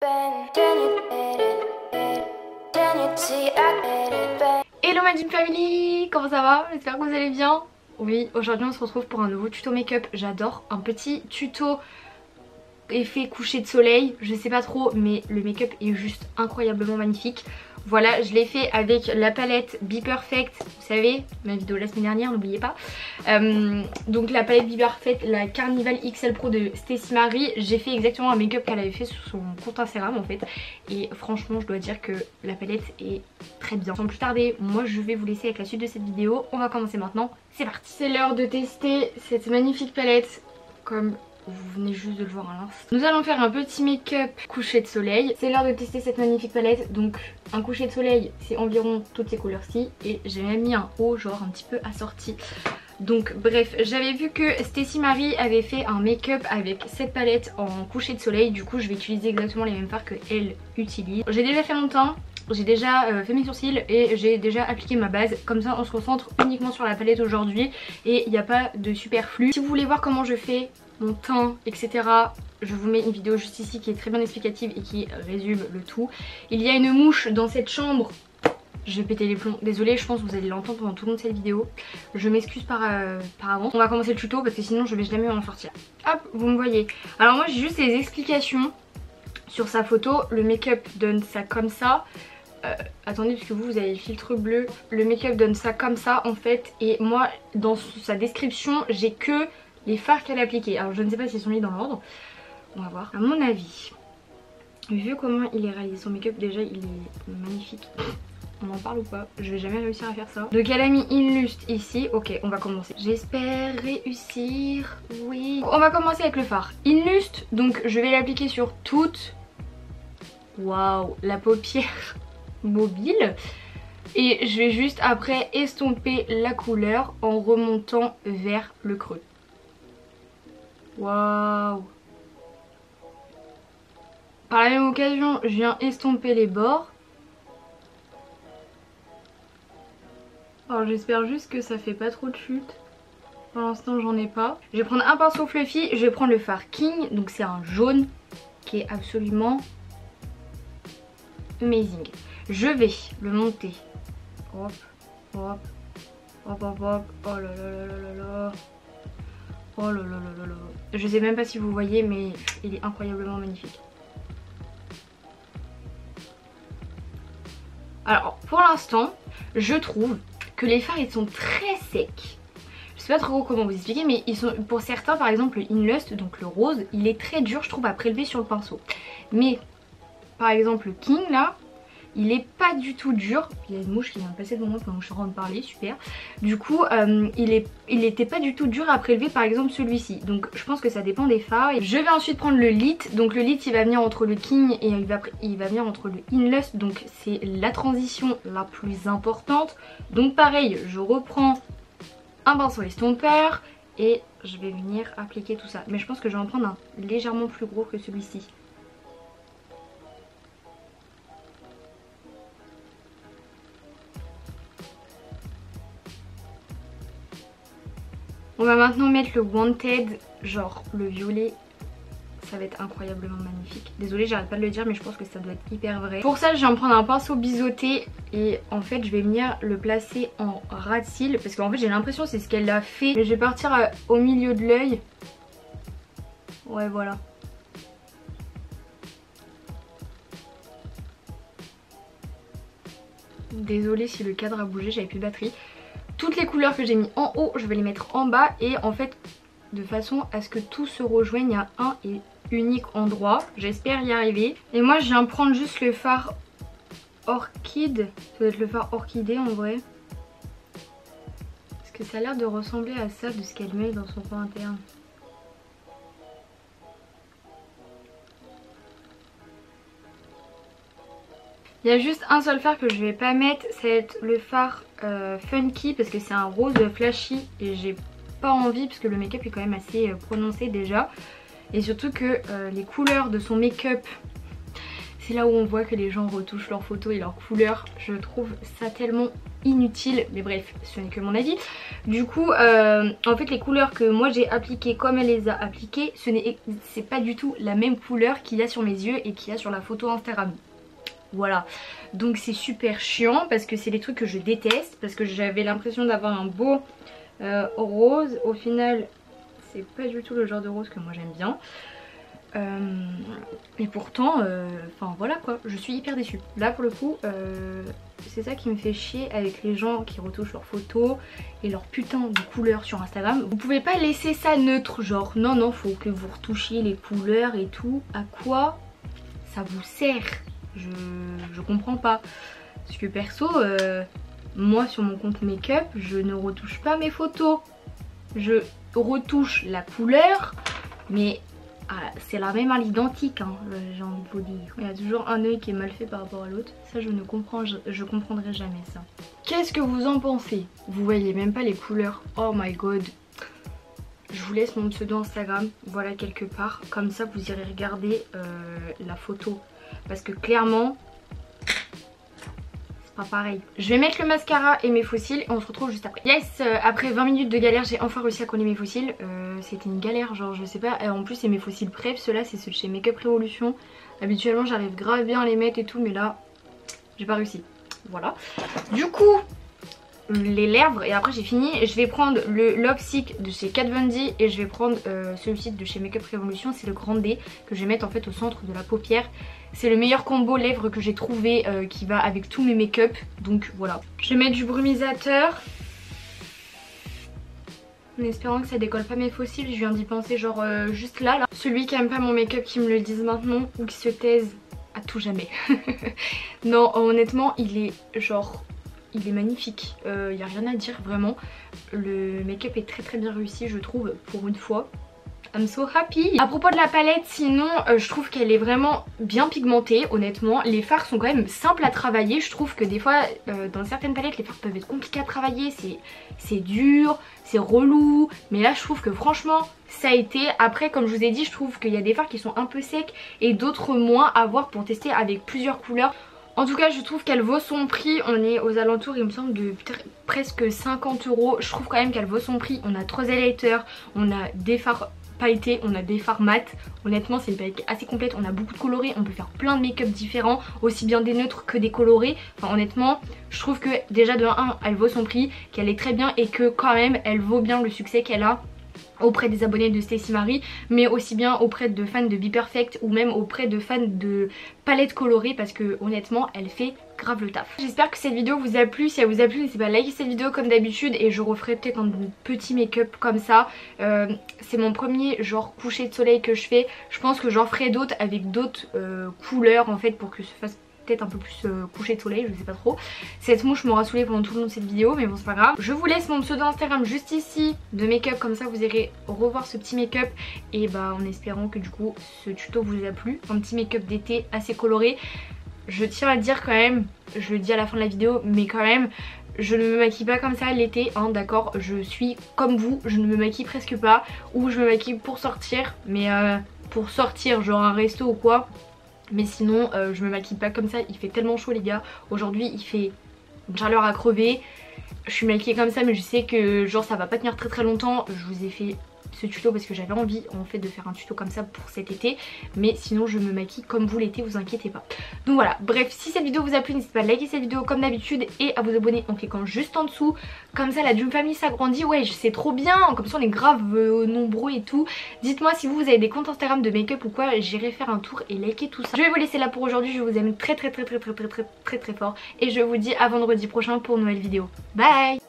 Hello ma Gym Family, comment ça va? J'espère que vous allez bien. Oui, aujourd'hui on se retrouve pour un nouveau tuto make-up. J'adore un petit tuto effet coucher de soleil, je sais pas trop mais le make-up est juste incroyablement magnifique. Voilà, je l'ai fait avec la palette Be Perfect, vous savez, ma vidéo la semaine dernière, n'oubliez pas. Donc la palette Be Perfect, la Carnival XL Pro de Stacey Marie. J'ai fait exactement un make-up qu'elle avait fait sur son compte Instagram en fait. Et franchement, je dois dire que la palette est très bien. Sans plus tarder, moi je vais vous laisser avec la suite de cette vidéo. On va commencer maintenant, c'est parti. C'est l'heure de tester cette magnifique palette comme vous venez juste de le voir à l'instant. Nous allons faire un petit make-up coucher de soleil. C'est l'heure de tester cette magnifique palette. Donc un coucher de soleil c'est environ toutes ces couleurs-ci. Et j'ai même mis un haut genre un petit peu assorti. Donc bref, j'avais vu que Stacey Marie avait fait un make-up avec cette palette en coucher de soleil. Du coup je vais utiliser exactement les mêmes fards qu'elle utilise. J'ai déjà fait mon teint, j'ai déjà fait mes sourcils et j'ai déjà appliqué ma base. Comme ça on se concentre uniquement sur la palette aujourd'hui et il n'y a pas de superflu. Si vous voulez voir comment je fais mon teint, etc. je vous mets une vidéo juste ici qui est très bien explicative et qui résume le tout. Il y a une mouche dans cette chambre. Je vais péter les plombs, désolée, je pense que vous allez l'entendre pendant tout le long de cette vidéo. Je m'excuse par avance. On va commencer le tuto parce que sinon je vais jamais m'en sortir. Hop, vous me voyez. Alors moi j'ai juste les explications sur sa photo. Le make-up donne ça comme ça. Attendez parce que vous avez le filtre bleu. Le make-up donne ça comme ça en fait. Et moi dans sa description j'ai que les fards qu'elle a appliqués. Alors je ne sais pas s'ils sont mis dans l'ordre. On va voir. À mon avis, vu comment il est réalisé son make-up, déjà il est magnifique. On en parle ou pas? Je vais jamais réussir à faire ça. Donc elle a mis Inlust ici. Ok, on va commencer. J'espère réussir. Oui. On va commencer avec le fard. Inlust, donc je vais l'appliquer sur toute. Waouh, la paupière mobile. Et je vais juste après estomper la couleur en remontant vers le creux. Waouh. Par la même occasion, je viens estomper les bords. Alors j'espère juste que ça fait pas trop de chute. Pour l'instant j'en ai pas. Je vais prendre un pinceau fluffy, je vais prendre le fard King. Donc c'est un jaune qui est absolument amazing. Je vais le monter. Hop, hop, hop, hop, hop. Oh là là là là là là. Oh là là là là là. Je sais même pas si vous voyez mais il est incroyablement magnifique. Alors pour l'instant je trouve que les fards ils sont très secs. Je sais pas trop comment vous expliquer mais ils sont, pour certains par exemple le Inlust, donc le rose, il est très dur je trouve à prélever sur le pinceau. Mais par exemple le King là, il est pas du tout dur. Il y a une mouche qui vient de passer devant moi pendant que je suis en train de parler, super. Du coup il était pas du tout dur à prélever par exemple celui-ci. Donc je pense que ça dépend des fards. Je vais ensuite prendre le Lit. Donc le Lit il va venir entre le King et il va venir entre le Inlust. Donc c'est la transition la plus importante. Donc pareil, je reprends un pinceau estompeur et je vais venir appliquer tout ça. Mais je pense que je vais en prendre un légèrement plus gros que celui-ci. On va maintenant mettre le Wanted, genre le violet. Ça va être incroyablement magnifique. Désolée, j'arrête pas de le dire mais je pense que ça doit être hyper vrai. Pour ça je viens de prendre un pinceau biseauté et en fait je vais venir le placer en ras de cils. Parce qu'en fait j'ai l'impression que c'est ce qu'elle a fait. Mais je vais partir au milieu de l'œil. Ouais voilà. Désolée si le cadre a bougé, j'avais plus de batterie. Toutes les couleurs que j'ai mis en haut, je vais les mettre en bas et en fait de façon à ce que tout se rejoigne à un et unique endroit. J'espère y arriver. Et moi je viens prendre juste le fard Orchid. Ça doit être le fard orchidée en vrai. Parce que ça a l'air de ressembler à ça de ce qu'elle met dans son coin interne. Il y a juste un seul fard que je vais pas mettre, c'est le fard Funky parce que c'est un rose flashy et j'ai pas envie parce que le make-up est quand même assez prononcé déjà. Et surtout que les couleurs de son make-up c'est là où on voit que les gens retouchent leurs photos et leurs couleurs. Je trouve ça tellement inutile, mais bref, ce n'est que mon avis. Du coup en fait les couleurs que moi j'ai appliquées comme elle les a appliquées, c'est pas du tout la même couleur qu'il y a sur mes yeux et qu'il y a sur la photo Instagram. Voilà, donc c'est super chiant parce que c'est des trucs que je déteste, parce que j'avais l'impression d'avoir un beau rose. Au final c'est pas du tout le genre de rose que moi j'aime bien. Et pourtant enfin voilà quoi, je suis hyper déçue. Là pour le coup c'est ça qui me fait chier avec les gens qui retouchent leurs photos et leurs putains de couleurs sur Instagram. Vous pouvez pas laisser ça neutre, genre non non, faut que vous retouchiez les couleurs et tout. À quoi ça vous sert? Je comprends pas. Parce que perso moi sur mon compte make-up je ne retouche pas mes photos, je retouche la couleur, mais c'est la même à l'identique hein, j'ai envie de vous dire. Il y a toujours un œil qui est mal fait par rapport à l'autre. Ça je comprendrai jamais ça. Qu'est-ce que vous en pensez? Vous voyez même pas les couleurs. Oh my god. Je vous laisse mon pseudo Instagram, voilà quelque part. Comme ça vous irez regarder la photo. Parce que clairement pas pareil. Je vais mettre le mascara et mes faux cils et on se retrouve juste après. Yes, après 20 minutes de galère j'ai enfin réussi à coller mes faux cils. C'était une galère, genre je sais pas. En plus c'est mes faux cils Prep, ceux-là c'est ceux de chez Make Up Révolution. Habituellement j'arrive grave bien à les mettre et tout, mais là j'ai pas réussi. Voilà. Du coup les lèvres et après j'ai fini. Je vais prendre le Lopstick de chez Kat Von D et je vais prendre celui-ci de chez Make Up Révolution. C'est le grand D que je vais mettre en fait au centre de la paupière. C'est le meilleur combo lèvres que j'ai trouvé qui va avec tous mes make-up. Donc voilà. Je vais mettre du brumisateur en espérant que ça décolle pas mes faux cils. Je viens d'y penser genre juste là. Celui qui aime pas mon make-up qui me le dise maintenant ou qui se taise à tout jamais. Non honnêtement il est genre... il est magnifique, il n'y a rien à dire vraiment. Le make-up est très bien réussi je trouve pour une fois. I'm so happy. À propos de la palette sinon je trouve qu'elle est vraiment bien pigmentée honnêtement. Les fards sont quand même simples à travailler. Je trouve que des fois dans certaines palettes les fards peuvent être compliqués à travailler. C'est dur, c'est relou. Mais là je trouve que franchement ça a été. Après comme je vous ai dit je trouve qu'il y a des fards qui sont un peu secs et d'autres moins à voir pour tester avec plusieurs couleurs. En tout cas je trouve qu'elle vaut son prix. On est aux alentours il me semble de presque 50 €. Je trouve quand même qu'elle vaut son prix. On a 3 highlighters, on a des fards pailletés, on a des fards mat. Honnêtement c'est une palette assez complète, on a beaucoup de colorés, on peut faire plein de make-up différents, aussi bien des neutres que des colorés. Enfin honnêtement je trouve que déjà de 1 elle vaut son prix, qu'elle est très bien et que quand même elle vaut bien le succès qu'elle a auprès des abonnés de Stacey Marie, mais aussi bien auprès de fans de Be Perfect ou même auprès de fans de palettes colorées parce que honnêtement elle fait grave le taf. J'espère que cette vidéo vous a plu. Si elle vous a plu n'hésitez pas à liker cette vidéo comme d'habitude et je referai peut-être un petit make-up comme ça. C'est mon premier genre coucher de soleil que je fais. Je pense que j'en ferai d'autres avec d'autres couleurs en fait pour que ça fasse peut-être un peu plus coucher de soleil, je sais pas trop. Cette mouche m'aura saoulée pendant tout le long de cette vidéo mais bon c'est pas grave. Je vous laisse mon pseudo Instagram juste ici de make-up, comme ça vous irez revoir ce petit make-up et bah en espérant que du coup ce tuto vous a plu. Un petit make-up d'été assez coloré. Je tiens à le dire quand même, je le dis à la fin de la vidéo mais quand même je ne me maquille pas comme ça l'été hein, d'accord. Je suis comme vous, je ne me maquille presque pas, ou je me maquille pour sortir, mais pour sortir genre un resto ou quoi. Mais sinon je me maquille pas comme ça, il fait tellement chaud les gars. Aujourd'hui il fait une chaleur à crever. Je suis maquillée comme ça mais je sais que genre ça va pas tenir très longtemps. Je vous ai fait ce tuto parce que j'avais envie en fait de faire un tuto comme ça pour cet été. Mais sinon je me maquille comme vous l'été, vous inquiétez pas. Donc voilà, bref, si cette vidéo vous a plu n'hésitez pas à liker cette vidéo comme d'habitude et à vous abonner en cliquant juste en dessous. Comme ça la Dream Family s'agrandit, ouais c'est trop bien. Comme ça on est grave nombreux et tout. Dites-moi si vous avez des comptes Instagram de make-up ou quoi, j'irai faire un tour et liker tout ça. Je vais vous laisser là pour aujourd'hui, je vous aime très fort. Et je vous dis à vendredi prochain pour une nouvelle vidéo. Bye.